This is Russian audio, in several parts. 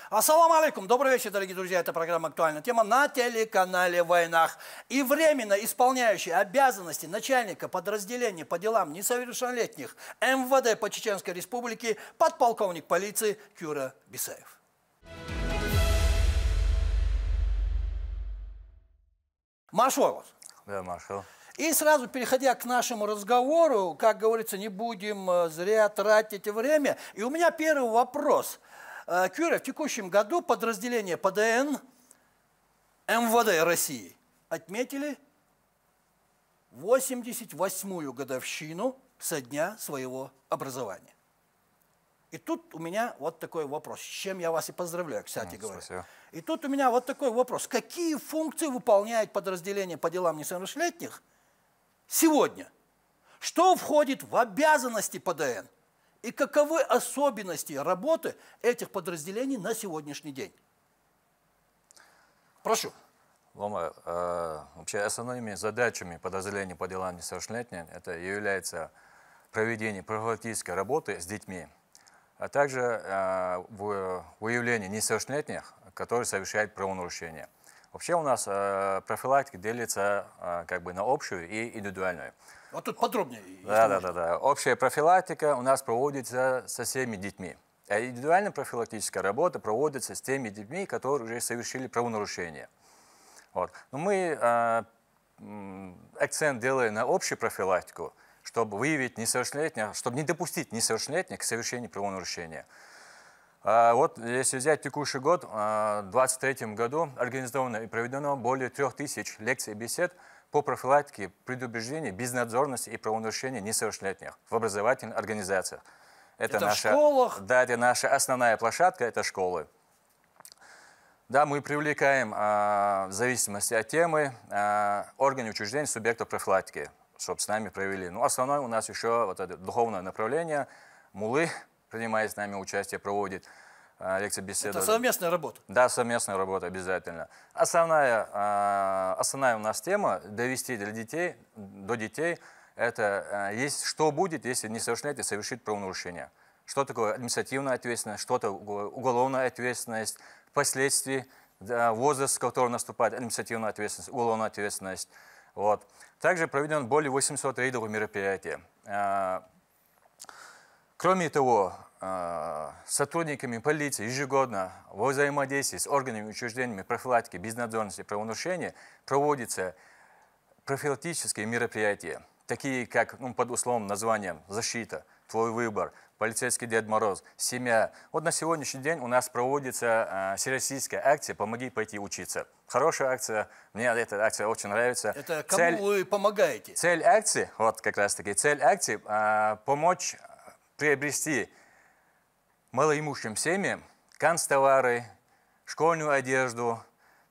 Ассаламу алейкум. Добрый вечер, дорогие друзья. Это программа «Актуальная тема» на телеканале «Войнах». И временно исполняющий обязанности начальника подразделения по делам несовершеннолетних МВД по Чеченской Республике подполковник полиции Кюра Бисаев. Маршал. Да, маршал. И сразу, переходя к нашему разговору, как говорится, не будем зря тратить время. И у меня первый вопрос. Кюра, в текущем году подразделение ПДН МВД России отметили 88-ю годовщину со дня своего образования. И тут у меня вот такой вопрос, с чем я вас и поздравляю, кстати говоря. Спасибо. И тут у меня вот такой вопрос. Какие функции выполняет подразделение по делам несовершеннолетних сегодня? Что входит в обязанности ПДН? И каковы особенности работы этих подразделений на сегодняшний день? Прошу. Вообще основными задачами подразделения по делам несовершеннолетних это является проведение профилактической работы с детьми, а также выявление несовершеннолетних, которые совершают правонарушения. Вообще у нас профилактика делится как бы на общую и индивидуальную. Вот тут подробнее. Да. Общая профилактика у нас проводится со всеми детьми. А индивидуальная профилактическая работа проводится с теми детьми, которые уже совершили правонарушения. Вот. Но мы акцент делаем на общую профилактику, чтобы выявить несовершеннолетних, чтобы не допустить несовершеннолетних к совершению правонарушения. Вот если взять текущий год, в 2023 году организовано и проведено более 3000 лекций и бесед по профилактике предупреждения безнадзорности и правонарушения несовершеннолетних в образовательных организациях. Это наша, в школах? Да, это наша основная площадка, это школы. Да, мы привлекаем, в зависимости от темы, органы учреждений, субъектов профилактики, чтобы с нами провели. Ну, основное у нас еще вот это духовное направление, мулы принимает с нами участие, проводит лекции, беседы. Это совместная работа? Да, совместная работа обязательно. Основная у нас тема довести до детей, это есть, что будет, если несовершеннолетний совершит правонарушение. Что такое административная ответственность, что такое уголовная ответственность, последствия, возраст, в котором наступает административная ответственность, уголовная ответственность. Вот. Также проведено более 800 рейдовых мероприятий. Кроме того, сотрудниками полиции ежегодно во взаимодействии с органами и учреждениями профилактики безнадзорности и правонарушения проводятся профилактические мероприятия, такие как под условным названием «Защита», «Твой выбор», «Полицейский Дед Мороз», «Семья». Вот на сегодняшний день у нас проводится всероссийская акция «Помоги пойти учиться». Хорошая акция, мне эта акция очень нравится. Это кому вы помогаете? Цель акции, вот как раз таки, цель акции помочь приобрести малоимущим семьям канцтовары, школьную одежду,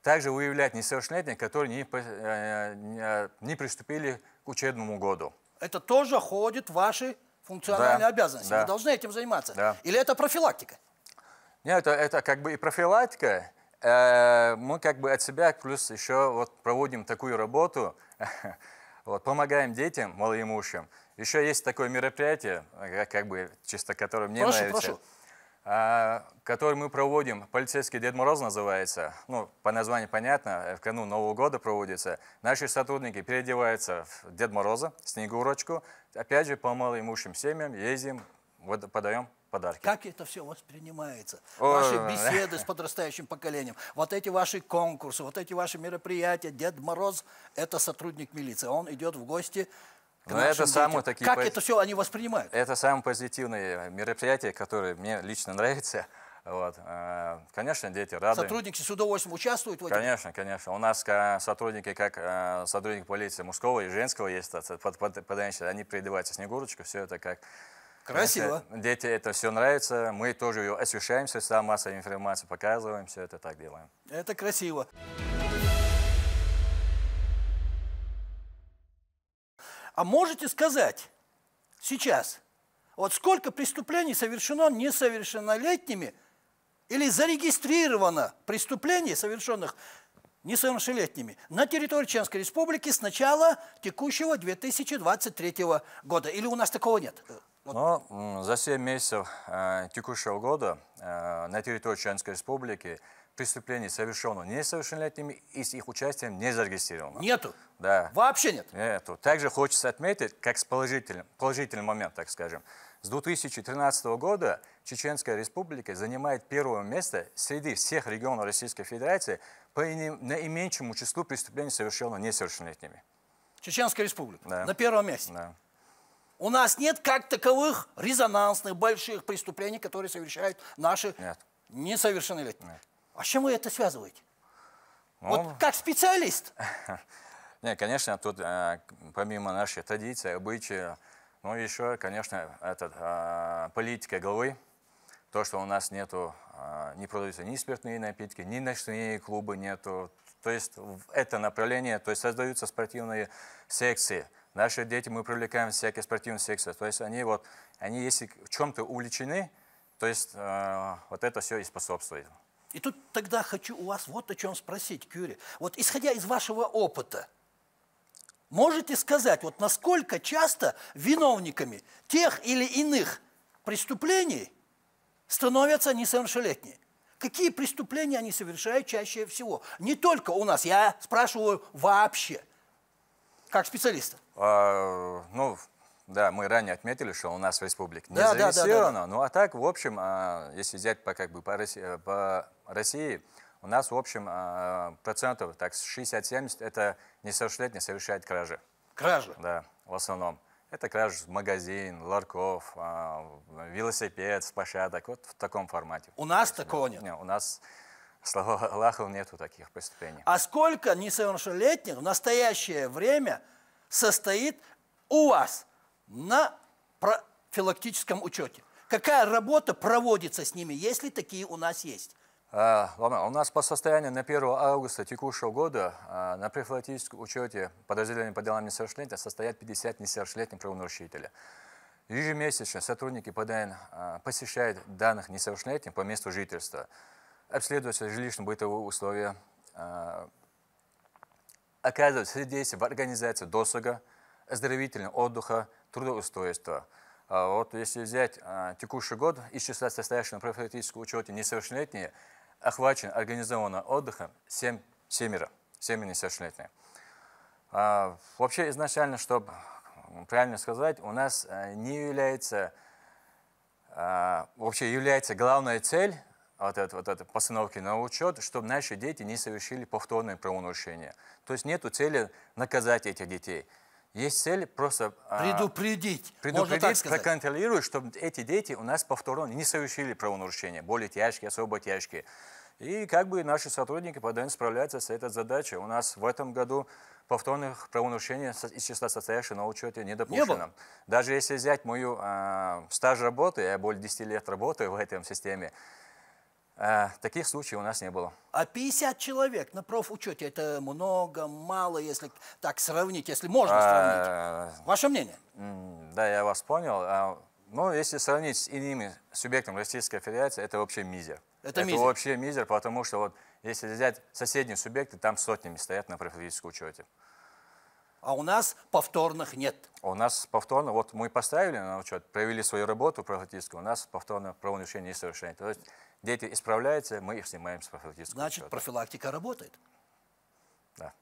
также выявлять несовершеннолетних, которые не приступили к учебному году. Это тоже входит в ваши функциональные обязанности. Да. Вы должны этим заниматься. Да. Или это профилактика? Нет, это как бы и профилактика. Мы как бы от себя плюс еще вот проводим такую работу, вот, помогаем детям малоимущим. Еще есть такое мероприятие, как бы чисто которое мне нравится, который мы проводим, «Полицейский Дед Мороз» называется, ну, по названию понятно, в канун Нового года проводится. Наши сотрудники переодеваются в Дед Мороза, Снегурочку, опять же по малоимущим семьям ездим, подаем подарки. Как это все воспринимается? Ваши беседы с подрастающим поколением, вот эти ваши конкурсы, вот эти ваши мероприятия, Дед Мороз – это сотрудник милиции, он идет в гости к нашим детям. Как это все они воспринимают? Это самое позитивное мероприятие, которое мне лично нравится. Вот. Конечно, дети рады. Сотрудники с удовольствием участвуют в этом? Конечно, конечно. У нас сотрудники, как сотрудник полиции мужского и женского есть, они переодеваются Снегурочку, все это как... Красиво. Дети это все нравится, мы тоже ее освещаем, средства массовой информации показываем, все это так делаем. Это красиво. А можете сказать сейчас, вот сколько преступлений совершено несовершеннолетними или зарегистрировано преступлений, совершенных несовершеннолетними на территории Чеченской Республики с начала текущего 2023 года? Или у нас такого нет? Но за 7 месяцев текущего года на территории Чеченской Республики преступлений, совершенных несовершеннолетними, и с их участием не зарегистрировано. Нету? Да. Вообще нет? Нету. Также хочется отметить, как положительный момент, так скажем. С 2013 года Чеченская Республика занимает первое место среди всех регионов Российской Федерации по наименьшему числу преступлений, совершенных несовершеннолетними. Чеченская Республика? Да. На первом месте? Да. У нас нет как таковых резонансных, больших преступлений, которые совершают наши несовершеннолетние. Нет. А с чем вы это связываете? Ну, вот как специалист? Нет, конечно, тут помимо нашей традиции, обычаев, ну еще, конечно, политика главы, то, что у нас нету, не продаются ни спиртные напитки, ни ночные клубы нету. То есть в это направление, то есть создаются спортивные секции. Наши дети, мы привлекаем всякие спортивные секции. То есть они если в чем-то увлечены, то есть вот это все и способствует. И тут тогда хочу у вас вот о чем спросить, Кюри. Вот исходя из вашего опыта, можете сказать, вот насколько часто виновниками тех или иных преступлений становятся несовершеннолетние? Какие преступления они совершают чаще всего? Не только у нас, я спрашиваю вообще, как специалиста. Ну, да, мы ранее отметили, что у нас в республике не зарегистрировано. Ну, а так, в общем, если взять по России, у нас, в общем, процентов так 60-70 это несовершеннолетние совершают кражи. Кражи? Да, в основном. Это кражи в магазин, ларьков, велосипед с площадок, вот в таком формате. У нас такого нет? Нет, у нас, слава Аллаху, нету таких преступлений. А сколько несовершеннолетних в настоящее время состоит у вас на профилактическом учете? Какая работа проводится с ними, если такие у нас есть? У нас по состоянию на 1 августа текущего года на профилактическом учете подразделения по делам несовершеннолетних состоят 50 несовершеннолетних правонарушителей. Ежемесячно сотрудники ПДН посещают данных несовершеннолетних по месту жительства, обследуют жилищно-бытовые условия, оказывают содействие в организации досуга, оздоровительного отдыха, трудоустройства. Вот если взять текущий год, из числа состоящих на профилактическом учете несовершеннолетние, охвачен организованным отдыхом 7 несовершеннолетних. Вообще изначально, чтобы правильно сказать, у нас не является, вообще является главная цель вот этой постановки на учет, чтобы наши дети не совершили повторные правонарушения. То есть нет цели наказать этих детей. Есть цель просто предупредить, проконтролировать, чтобы эти дети у нас повторно не совершили правонарушения, более тяжкие, особо тяжкие. И как бы наши сотрудники ПДН справляются с этой задачей. У нас в этом году повторных правонарушений из числа состоящих на учете не допущено. Даже если взять мою стаж работы, я более 10 лет работаю в этой системе, таких случаев у нас не было. А 50 человек на профучете – это много, мало, если так сравнить, если можно сравнить? Ваше мнение? Да, я вас понял. Но если сравнить с иными субъектами Российской Федерации, это вообще мизер. Это вообще мизер, потому что вот, если взять соседние субъекты, там сотнями стоят на профилактическом учете. А у нас повторных нет? У нас повторно, вот мы поставили на учет, провели свою работу профилактическую, у нас повторно правонарушение несовершеннолетних. То есть дети исправляются, мы их снимаем с профилактического учета. Значит, профилактика работает? Да.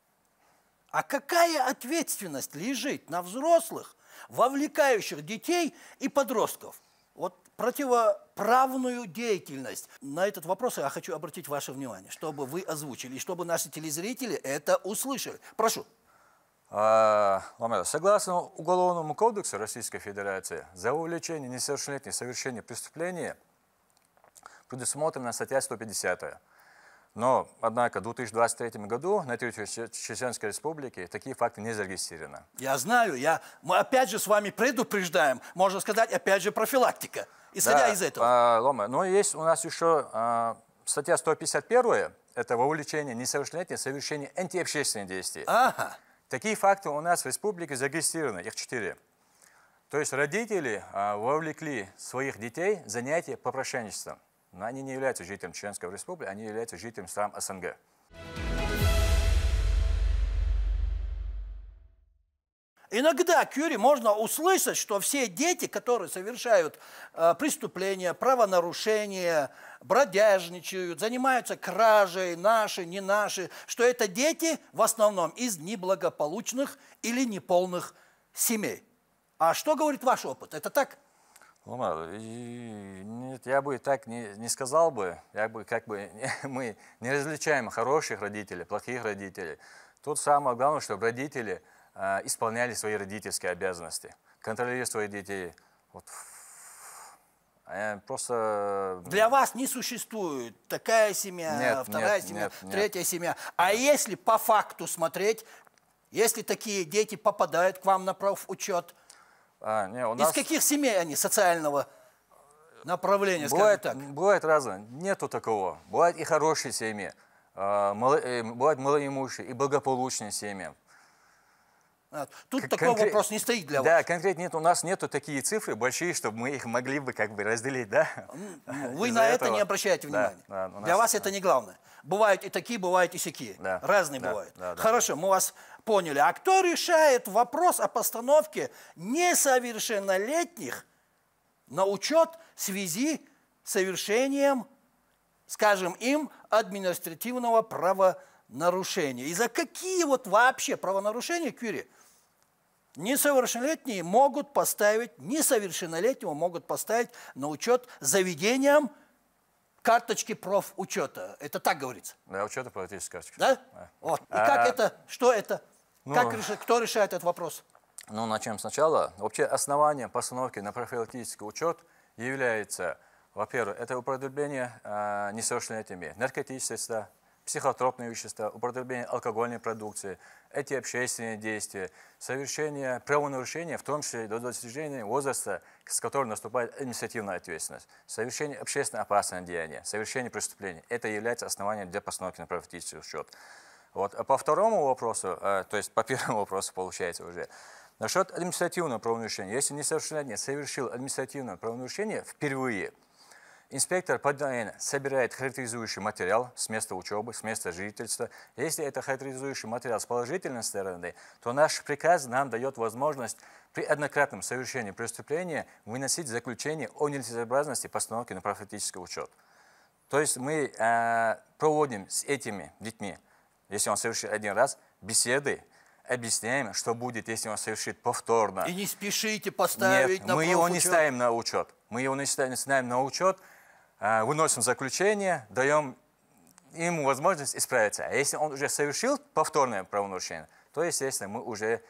А какая ответственность лежит на взрослых, вовлекающих детей и подростков? Вот противоправную деятельность. На этот вопрос я хочу обратить ваше внимание, чтобы вы озвучили, и чтобы наши телезрители это услышали. Прошу. Согласно Уголовному кодексу Российской Федерации, за увлечение несовершеннолетних в совершении преступления предусмотрена статья 150. Но, однако, в 2023 году на территории Чеченской Республики такие факты не зарегистрированы. Я знаю, мы опять же с вами предупреждаем, можно сказать, опять же профилактика, исходя из этого. Но есть у нас еще статья 151, это вовлечение несовершеннолетних в совершение антиобщественных действий. Ага. Такие факты у нас в республике зарегистрированы, их 4. То есть родители вовлекли своих детей в занятия попрошайничеством. Но они не являются жителями Чеченской Республики, они являются жителями стран СНГ. Иногда, Кюри, можно услышать, что все дети, которые совершают преступления, правонарушения, бродяжничают, занимаются кражей, наши, не наши, что это дети в основном из неблагополучных или неполных семей. А что говорит ваш опыт? Это так? Нет, я бы так не сказал бы. Мы не различаем хороших родителей, плохих родителей. Тут самое главное, чтобы родители исполняли свои родительские обязанности, контролировали своих детей. Вот. Просто... Для вас не существует такая семья, нет, вторая нет, семья, нет, третья нет. семья. А если по факту смотреть, если такие дети попадают к вам на профучет, из каких семей они социального направления, скажем так? Бывает разное, нету такого. Бывают и хорошие семьи, бывают малоимущие и благополучные семьи. Тут такой вопрос не стоит для вас. Да, конкретно нет, у нас нету такие цифры большие, чтобы мы их могли бы как бы разделить, да? Вы на это не обращаете внимания. Да, для вас это не главное. Бывают и такие, бывают и сякие. Да, разные бывают. Хорошо, мы вас поняли. А кто решает вопрос о постановке несовершеннолетних на учет в связи с совершением, скажем, им административного правонарушения? И за какие вот вообще правонарушения, Кюри, несовершеннолетнего могут поставить на учет заведениям карточки профучета? Это так говорится? Да, учета политической карточки. Да? Вот. И как это, что это? Кто решает этот вопрос? Ну, начнем сначала. Вообще основанием постановки на профилактический учет является, во-первых, это употребление несовершеннолетними наркотических средств, психотропные вещества, употребление алкогольной продукции, эти общественные действия, совершение правонарушения, в том числе до достижения возраста, с которым наступает административная ответственность, совершение общественно опасного деяния, совершение преступления. Это является основанием для постановки на профилактический учет. Вот. А по второму вопросу, то есть по первому вопросу получается уже, насчет административного правонарушения. Если несовершеннолетний совершил административное правонарушение впервые, инспектор по ДН собирает характеризующий материал с места учебы, с места жительства. Если это характеризующий материал с положительной стороны, то наш приказ нам дает возможность при однократном совершении преступления выносить заключение о нелицезобразности постановки на профилактический учет. То есть мы проводим с этими детьми, если он совершил один раз, беседы, объясняем, что будет, если он совершит повторно. И не спешите поставить на профучет. Мы его не ставим на учет. Мы его не ставим на учет, выносим заключение, даем ему возможность исправиться. А если он уже совершил повторное правонарушение, то, естественно, мы уже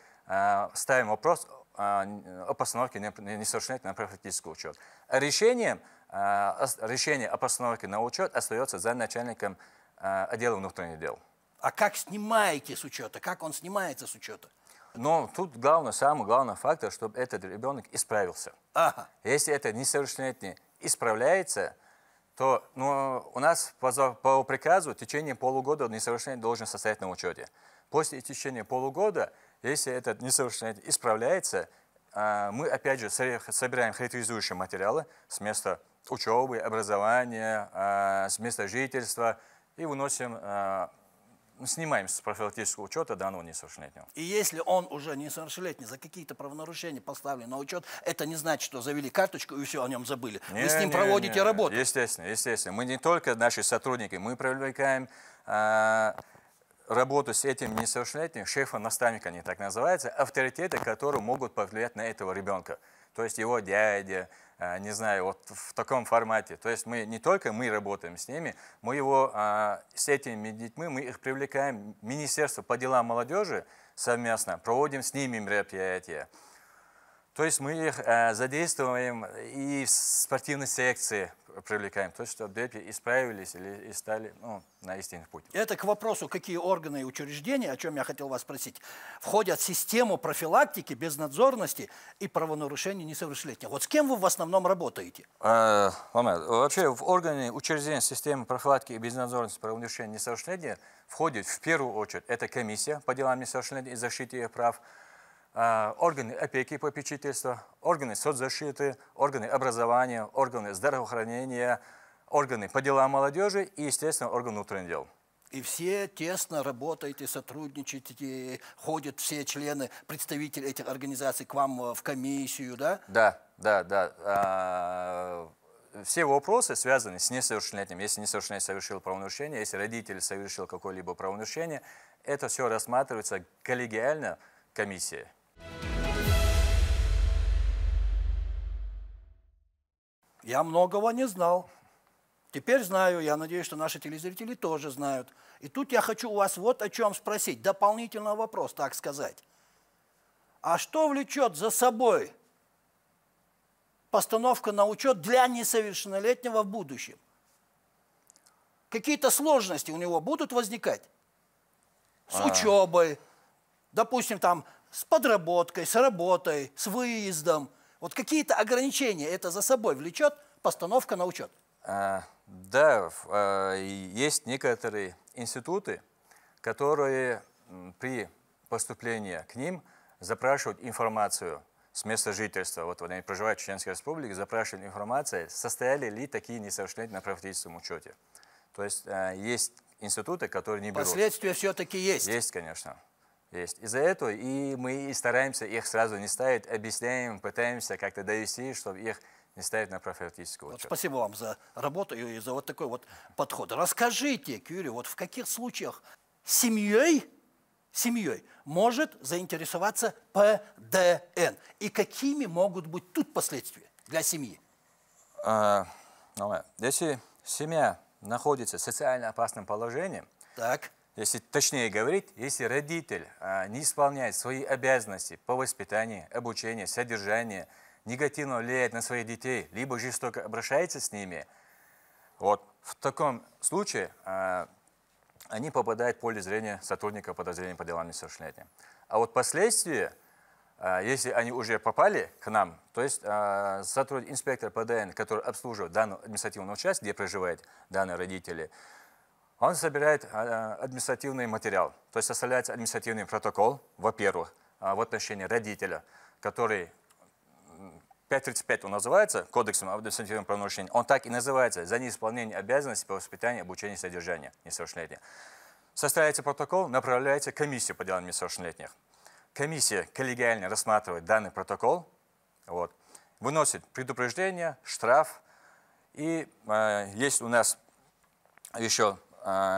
ставим вопрос о постановке несовершеннолетнего на профилактический учет. А решение о постановке на учет остается за начальником отдела внутренних дел. А как снимаете с учета? Как он снимается с учета? Но тут самый главный фактор, чтобы этот ребенок исправился. Ага. Если это несовершеннолетний исправляется, то у нас по приказу в течение полугода несовершеннолетний должен состоять на учете. После течения полугода, если этот несовершеннолетний исправляется, мы опять же собираем характеризующие материалы с места учебы, образования, с места жительства и выносим, снимаем с профилактического учета данного несовершеннолетнего. И если он уже несовершеннолетний, за какие-то правонарушения поставлен на учет, это не значит, что завели карточку и все о нем забыли. Вы с ним проводите работу. Естественно, естественно. Мы не только наши сотрудники, мы привлекаем работу с этим несовершеннолетним, шефа, наставника, они так называются, авторитеты, которые могут повлиять на этого ребенка. То есть его дядя, не знаю, вот в таком формате. То есть не только мы работаем с ними, с этими детьми мы их привлекаем в Министерство по делам молодежи совместно, проводим с ними мероприятия. То есть мы их задействуем и в спортивной секции привлекаем, то есть чтобы дети исправились и стали на истинный путь. Это к вопросу, какие органы и учреждения, о чем я хотел вас спросить, входят в систему профилактики, безнадзорности и правонарушений несовершеннолетних. Вот с кем вы в основном работаете? Вообще в органы учреждения системы профилактики и безнадзорности правонарушений несовершеннолетних входит в первую очередь это комиссия по делам несовершеннолетних и защите их прав, органы опеки и попечительства, органы соцзащиты, органы образования, органы здравоохранения, органы по делам молодежи и, естественно, органы внутренних дел. И все тесно работаете, сотрудничаете, ходят все члены, представители этих организаций к вам в комиссию, да? Да, да, да. Все вопросы связаны с несовершеннолетним. Если несовершеннолетний совершил правонарушение, если родитель совершил какое-либо правонарушение, это все рассматривается коллегиально комиссией. Я многого не знал. Теперь знаю, я надеюсь, что наши телезрители тоже знают. И тут я хочу у вас вот о чем спросить. Дополнительный вопрос, так сказать. А что влечет за собой постановка на учет для несовершеннолетнего в будущем? Какие-то сложности у него будут возникать? С учебой, допустим, там, с подработкой, с работой, с выездом. Вот какие-то ограничения это за собой влечет постановка на учет? Да, есть некоторые институты, которые при поступлении к ним запрашивают информацию с места жительства. Вот они проживают в Чеченской Республике, запрашивают информацию, состояли ли такие несовершеннолетние на профилактическом учете. То есть есть институты, которые не берут. Последствия все-таки есть? Есть, конечно. Есть. Из-за этого и мы и стараемся их сразу не ставить, объясняем, пытаемся как-то довести, чтобы их не ставить на профилактический учет. Вот спасибо вам за работу и за вот такой вот подход. Расскажите, Кюри, вот в каких случаях семьей может заинтересоваться ПДН? И какими могут быть тут последствия для семьи? Если семья находится в социально опасном положении, так. Если точнее говорить, если родитель не исполняет свои обязанности по воспитанию, обучению, содержанию, негативно влияет на своих детей, либо жестоко обращается с ними, вот в таком случае они попадают в поле зрения сотрудника подразделения по делам несовершеннолетних. А вот последствия, если они уже попали к нам, то есть сотрудник, инспектор ПДН, который обслуживает данный административный участок, где проживают данные родители, он собирает административный материал, то есть составляется административный протокол, во-первых, в отношении родителя, который 5.35 он называется, Кодексом об административном правонарушении, он так и называется, за неисполнение обязанностей по воспитанию, обучению и содержанию несовершеннолетних. Составляется протокол, направляется комиссия по делам несовершеннолетних. Комиссия коллегиально рассматривает данный протокол, вот, выносит предупреждение, штраф, и есть у нас еще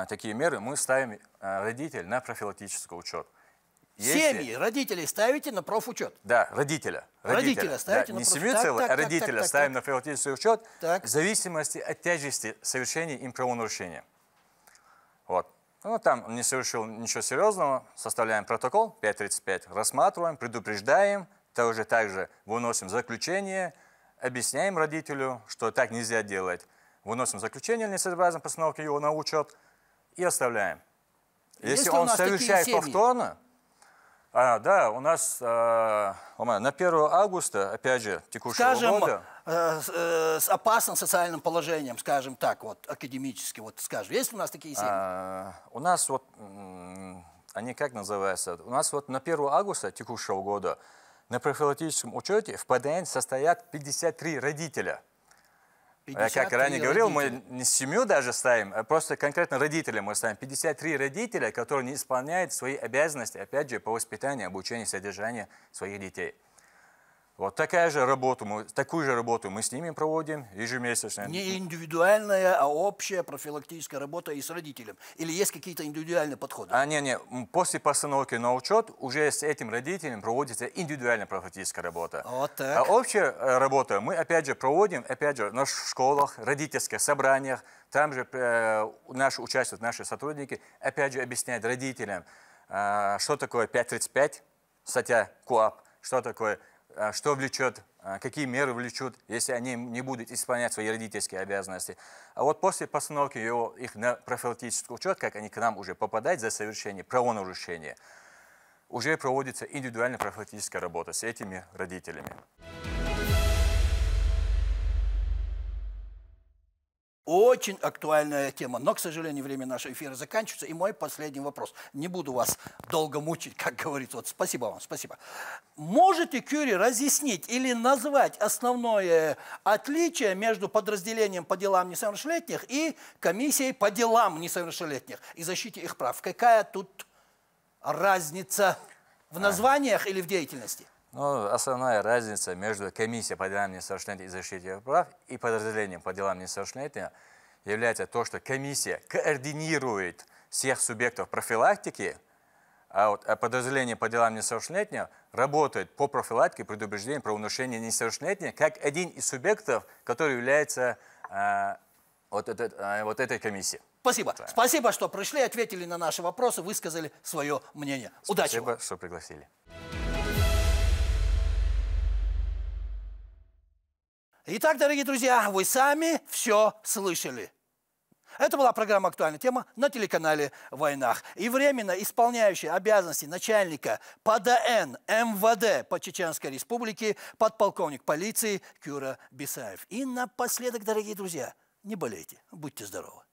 такие меры, мы ставим родителей на профилактический учет. Семьи, родителей ставите на профучет? Да, родителя. Родителя ставите на не профучет. семью целую, а родителя ставим на профилактический учет в зависимости от тяжести совершения им правонарушения. Вот. Ну, там не совершил ничего серьезного, составляем протокол 5.35, рассматриваем, предупреждаем, также выносим заключение, объясняем родителю, что так нельзя делать. Выносим заключение несообразно постановки его на учет и оставляем. Если он совершает повторно, да, у нас на 1 августа, опять же, текущего года... с опасным социальным положением, скажем так, вот, академически, вот, скажем. Есть у нас такие семьи? У нас вот, они как называются? У нас вот на 1 августа текущего года на профилактическом учете в ПДН состоят 53 родителя. Как я ранее говорил, мы не семью даже ставим, а просто конкретно родителям мы ставим. 53 родителя, которые не исполняют свои обязанности, опять же, по воспитанию, обучению, содержанию своих детей. Вот такую же работу мы с ними проводим ежемесячно. Не индивидуальная, а общая профилактическая работа и с родителем? Или есть какие-то индивидуальные подходы? Не. После постановки на учет уже с этим родителем проводится индивидуальная профилактическая работа. Вот так. А общая работа мы опять же проводим, в школах, родительских собраниях. Там же участвуют наши сотрудники, опять же объясняют родителям, что такое 5.35, статья КоАП, что такое... Что влечет, какие меры влечут, если они не будут исполнять свои родительские обязанности. А вот после постановки их на профилактический учет, как они к нам уже попадают за совершение правонарушения, уже проводится индивидуальная профилактическая работа с этими родителями. Очень актуальная тема. Но, к сожалению, время нашего эфира заканчивается. И мой последний вопрос. Не буду вас долго мучить, как говорится. Вот, спасибо вам, спасибо. Можете, Кюри, разъяснить или назвать основное отличие между подразделением по делам несовершеннолетних и комиссией по делам несовершеннолетних и защите их прав? Какая тут разница в названиях или в деятельности? Ну, основная разница между комиссией по делам несовершеннолетних и защите их прав и подразделением по делам несовершеннолетних является то, что комиссия координирует всех субъектов профилактики, а подразделение по делам несовершеннолетних работает по профилактике и предупреждению правонарушения несовершеннолетних как один из субъектов, который является вот этой комиссией. Спасибо. Да. Спасибо, что пришли, ответили на наши вопросы, высказали свое мнение. Удачи вам. Спасибо, что пригласили. Итак, дорогие друзья, вы сами все слышали. Это была программа «Актуальная тема» на телеканале «Войнах». И временно исполняющий обязанности начальника ПДН МВД по Чеченской Республике подполковник полиции Кюра Бисаев. И напоследок, дорогие друзья, не болейте, будьте здоровы.